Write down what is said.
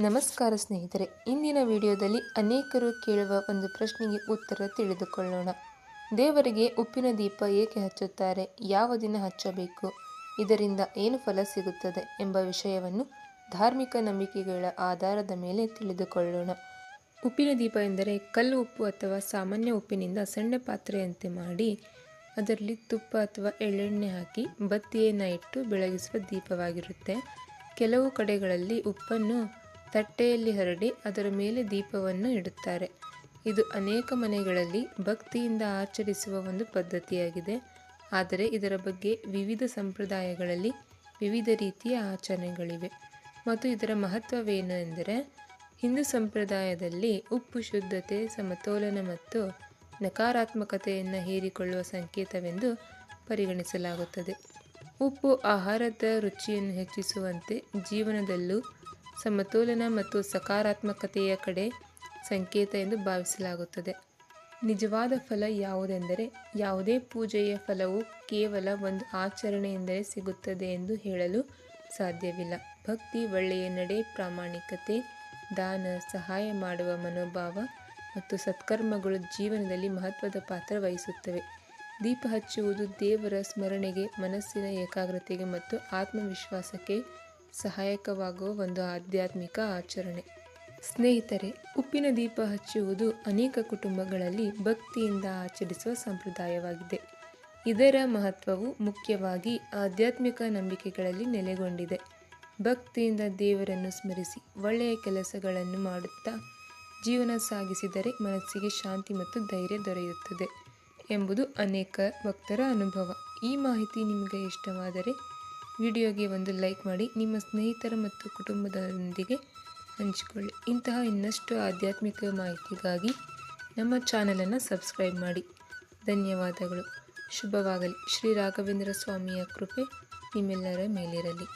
ನಮಸ್ಕಾರ ಸ್ನೇಹಿತರೆ, ಇಂದಿನ ವಿಡಿಯೋದಲ್ಲಿ ಅನೇಕರು ಕೇಳುವ ಒಂದು ಪ್ರಶ್ನೆಗೆ ಉತ್ತರ ತಿಳಿದುಕೊಳ್ಳೋಣ. ದೇವರಿಗೆ ಉಪ್ಪಿನ ದೀಪ ಏಕೆ ಹಚ್ಚುತ್ತಾರೆ, ಯಾವ ದಿನ ಹಚ್ಚಬೇಕು, ಇದರಿಂದ ಏನು ಫಲ ಸಿಗುತ್ತದೆ ಎಂಬ ವಿಷಯವನ್ನು ಧಾರ್ಮಿಕ ನಂಬಿಕೆಗಳ ಆಧಾರದ ಮೇಲೆ ತಿಳಿದುಕೊಳ್ಳೋಣ. ಉಪ್ಪಿನ ದೀಪ ಎಂದರೆ ಕಲ್ಲು ಉಪ್ಪು ಅಥವಾ ಸಾಮಾನ್ಯ ಉಪ್ಪಿನಿಂದ ಸಣ್ಣ ಪಾತ್ರೆಯಂತೆ ಮಾಡಿ ಅದರಲ್ಲಿ ತುಪ್ಪ ಅಥವಾ ಎಳ್ಳೆಣ್ಣೆ ಹಾಕಿ ಬತ್ತಿಯನ್ನು ಇಟ್ಟು ಬೆಳಗಿಸುವ ದೀಪವಾಗಿರುತ್ತೆ. ಕೆಲವು ಕಡೆಗಳಲ್ಲಿ ಉಪ್ಪನ್ನು ತಟ್ಟೆಯಲ್ಲಿ ಹರಡಿ ಅದರ ಮೇಲೆ ದೀಪವನ್ನು ಇಡುತ್ತಾರೆ. ಇದು ಅನೇಕ ಮನೆಗಳಲ್ಲಿ ಭಕ್ತಿಯಿಂದ ಆಚರಿಸುವ ಒಂದು ಪದ್ಧತಿಯಾಗಿದೆ. ಆದರೆ ಇದರ ಬಗ್ಗೆ ವಿವಿಧ ಸಂಪ್ರದಾಯಗಳಲ್ಲಿ ವಿವಿಧ ರೀತಿಯ ಆಚರಣೆಗಳಿವೆ. ಮತ್ತು ಇದರ ಮಹತ್ವವೇನು ಎಂದರೆ, ಹಿಂದೂ ಸಂಪ್ರದಾಯದಲ್ಲಿ ಉಪ್ಪು ಶುದ್ಧತೆ, ಸಮತೋಲನ ಮತ್ತು ನಕಾರಾತ್ಮಕತೆಯನ್ನು ಹೀರಿಕೊಳ್ಳುವ ಸಂಕೇತವೆಂದು ಪರಿಗಣಿಸಲಾಗುತ್ತದೆ. ಉಪ್ಪು ಆಹಾರದ ರುಚಿಯನ್ನು ಹೆಚ್ಚಿಸುವಂತೆ ಜೀವನದಲ್ಲೂ ಸಮತೋಲನ ಮತ್ತು ಸಕಾರಾತ್ಮಕತೆಯ ಕಡೆ ಸಂಕೇತ ಎಂದು ಭಾವಿಸಲಾಗುತ್ತದೆ. ನಿಜವಾದ ಫಲ ಯಾವುದೆಂದರೆ, ಯಾವುದೇ ಪೂಜೆಯ ಫಲವು ಕೇವಲ ಒಂದು ಆಚರಣೆಯಿಂದಲೇ ಸಿಗುತ್ತದೆ ಎಂದು ಹೇಳಲು ಸಾಧ್ಯವಿಲ್ಲ. ಭಕ್ತಿ, ಒಳ್ಳೆಯ ನಡೆ, ಪ್ರಾಮಾಣಿಕತೆ, ದಾನ, ಸಹಾಯ ಮಾಡುವ ಮನೋಭಾವ ಮತ್ತು ಸತ್ಕರ್ಮಗಳು ಜೀವನದಲ್ಲಿ ಮಹತ್ವದ ಪಾತ್ರ ವಹಿಸುತ್ತವೆ. ದೀಪ ಹಚ್ಚುವುದು ದೇವರ ಸ್ಮರಣೆಗೆ, ಮನಸ್ಸಿನ ಏಕಾಗ್ರತೆಗೆ ಮತ್ತು ಆತ್ಮವಿಶ್ವಾಸಕ್ಕೆ ಸಹಾಯಕವಾಗುವ ಒಂದು ಆಧ್ಯಾತ್ಮಿಕ ಆಚರಣೆ. ಸ್ನೇಹಿತರೆ, ಉಪ್ಪಿನ ದೀಪ ಹಚ್ಚುವುದು ಅನೇಕ ಕುಟುಂಬಗಳಲ್ಲಿ ಭಕ್ತಿಯಿಂದ ಆಚರಿಸುವ ಸಂಪ್ರದಾಯವಾಗಿದೆ. ಇದರ ಮಹತ್ವವು ಮುಖ್ಯವಾಗಿ ಆಧ್ಯಾತ್ಮಿಕ ನಂಬಿಕೆಗಳಲ್ಲಿ ನೆಲೆಗೊಂಡಿದೆ. ಭಕ್ತಿಯಿಂದ ದೇವರನ್ನು ಸ್ಮರಿಸಿ ಒಳ್ಳೆಯ ಕೆಲಸಗಳನ್ನು ಮಾಡುತ್ತಾ ಜೀವನ ಸಾಗಿಸಿದರೆ ಮನಸ್ಸಿಗೆ ಶಾಂತಿ ಮತ್ತು ಧೈರ್ಯ ದೊರೆಯುತ್ತದೆ ಎಂಬುದು ಅನೇಕ ಭಕ್ತರ ಅನುಭವ. ಈ ಮಾಹಿತಿ ನಿಮಗೆ ಇಷ್ಟವಾದರೆ ವಿಡಿಯೋಗೆ ಒಂದು ಲೈಕ್ ಮಾಡಿ, ನಿಮ್ಮ ಸ್ನೇಹಿತರ ಮತ್ತು ಕುಟುಂಬದೊಂದಿಗೆ ಹಂಚಿಕೊಳ್ಳಿ. ಇಂತಹ ಇನ್ನಷ್ಟು ಆಧ್ಯಾತ್ಮಿಕ ಮಾಹಿತಿಗಾಗಿ ನಮ್ಮ ಚಾನಲನ್ನು ಸಬ್ಸ್ಕ್ರೈಬ್ ಮಾಡಿ. ಧನ್ಯವಾದಗಳು. ಶುಭವಾಗಲಿ. ಶ್ರೀ ರಾಘವೇಂದ್ರ ಸ್ವಾಮಿಯ ಕೃಪೆ ನಿಮ್ಮೆಲ್ಲರ ಮೇಲಿರಲಿ.